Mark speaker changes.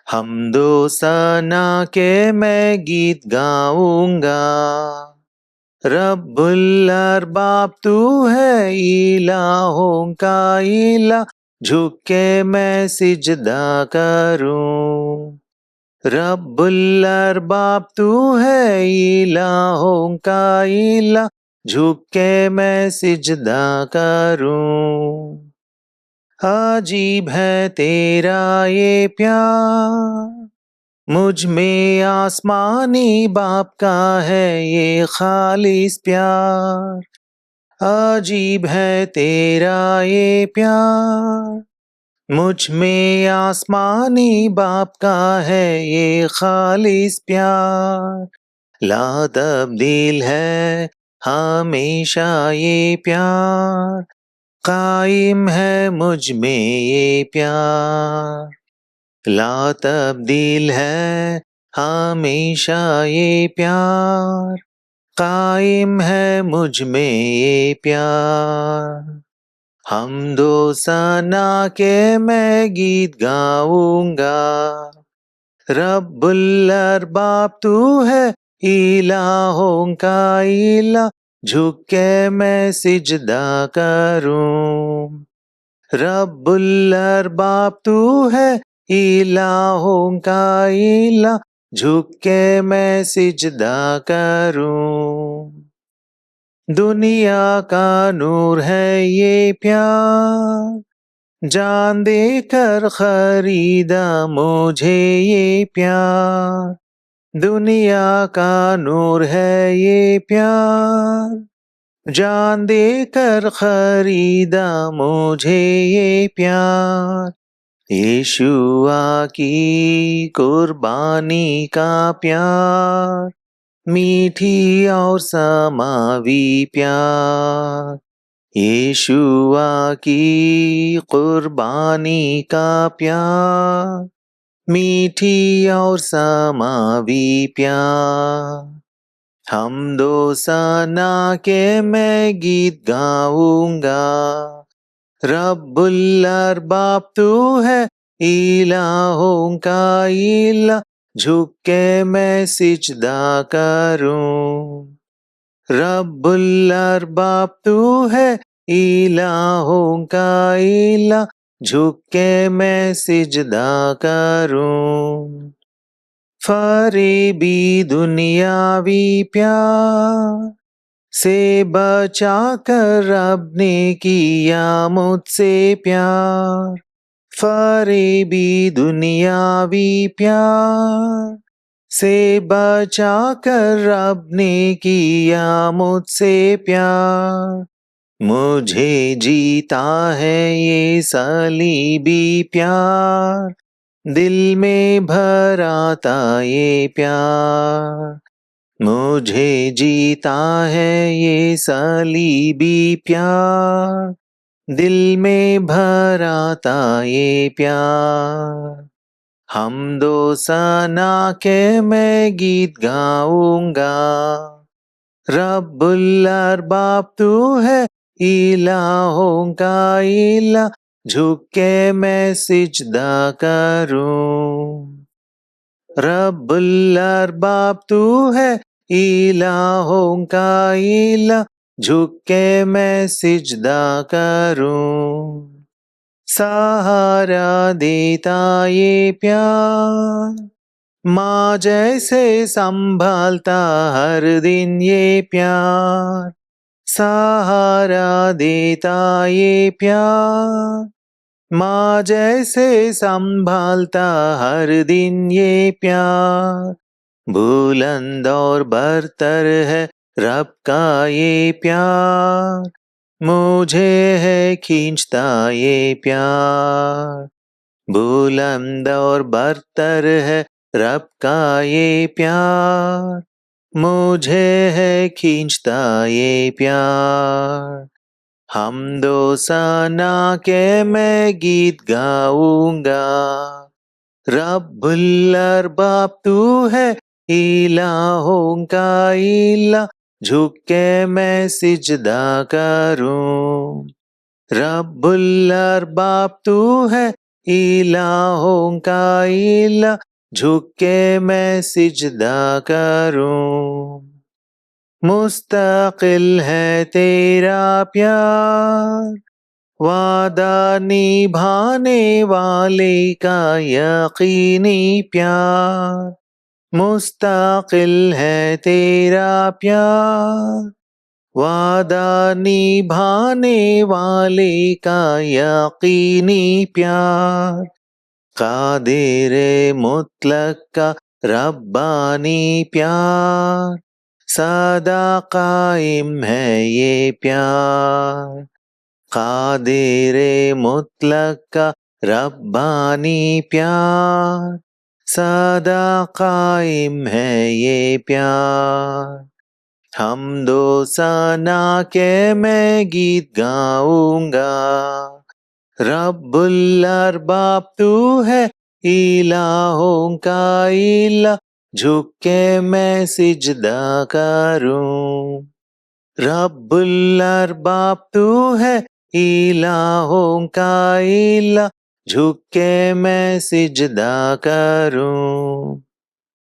Speaker 1: हमदो सना के मैं गीत गाऊंगा। रब्बुल अरबाब तू है इलाहों का इला, झुक के मैं सिजदा करूं। रब्बुल अरबाब तू है इलाहों का इला, झुक के मैं सिजदा करूं। अजीब है तेरा ये प्यार, मुझ में आसमानी बाप का है ये खालिस प्यार। अजीब है तेरा ये प्यार, मुझ में आसमानी बाप का है ये खालिस प्यार। ला तब्दील है हमेशा ये प्यार, कायम है मुझ में ये प्यार। ला तब्दील है हमेशा ये प्यार, कायम है मुझ में ये प्यार। हमदो सना के मैं गीत गाऊंगा। रब्बुल अरबाब तू है इलाहों का इला, झुक के मैं सिजदा करूं। रब्बुल अरबाब तू है इलाहों का इला, झुक के मैं सिजदा करूं। दुनिया का नूर है ये प्यार, जान देकर खरीदा मुझे ये प्यार। दुनिया का नूर है ये प्यार, जान देकर खरीदा मुझे ये प्यार। यीशुआ की कुर्बानी का प्यार, मीठी और समावी प्यार। यीशुआ की कुर्बानी का प्यार, मीठी और समावी प्यार। हमदो सना के मैं गीत गाऊंगा। रब्बुल अरबाब तू है इलाहों का इला, झुक के मैं सिजदा करूं। रब्बुल अरबाब तू है इलाहों का इला, झुक के मैं सिजदा करूं। फरेबी दुनियावी प्यार से बचा कर रब ने किया मुझसे प्यार। फरेबी दुनियावी प्यार से बचा कर रब ने किया मुझसे प्यार। मुझे जीता है ये सलीबी प्यार, दिल में भराता ये प्यार। मुझे जीता है ये सलीबी प्यार, दिल में भराता ये प्यार। हमदो सना के मैं गीत गाऊंगा। रब्बुल अरबाब तू है इलाहों का इला, झुक के मैं सिजदा करूं। रब्बुल अरबाब तू है इलाहों का इला, झुक के मैं सिजदा करूं। सहारा देता ये प्यार, माँ जैसे संभालता हर दिन ये प्यार। सहारा देता ये प्यार, माँ जैसे संभालता हर दिन ये प्यार। बुलंद और बरतर है रब का ये प्यार, मुझे है खींचता ये प्यार। बुलंद और बरतर है रब का ये प्यार, मुझे है खींचता ये प्यार। हमदो सना के मैं गीत गाऊंगा। रब्बुल अरबाब तू है इलाहों का इला, झुक के मैं सिजदा करूं। रब्बुल अरबाब तू है इलाहों का इला, झुक के मैं सिजदा करूं। मुस्तकिल है तेरा प्यार, वादा निभाने वाले का यकीनी प्यार। मुस्तकिल है तेरा प्यार, वादा निभाने वाले का यकीनी प्यार। कादिरे मुतलक का रब्बानी प्यार, सदा कायम है ये प्यार। कादिरे मुतलक का रब्बानी प्यार, सदा कायम है ये प्यार। हमदो सना के मैं गीत गाऊंगा, रब्बुल अरबाब तू है, इलाहों का इला, झुक के मैं सिजदा करूं। रब्बुल अरबाब तू है, इलाहों का इला, झुक के मैं सिजदा करूं।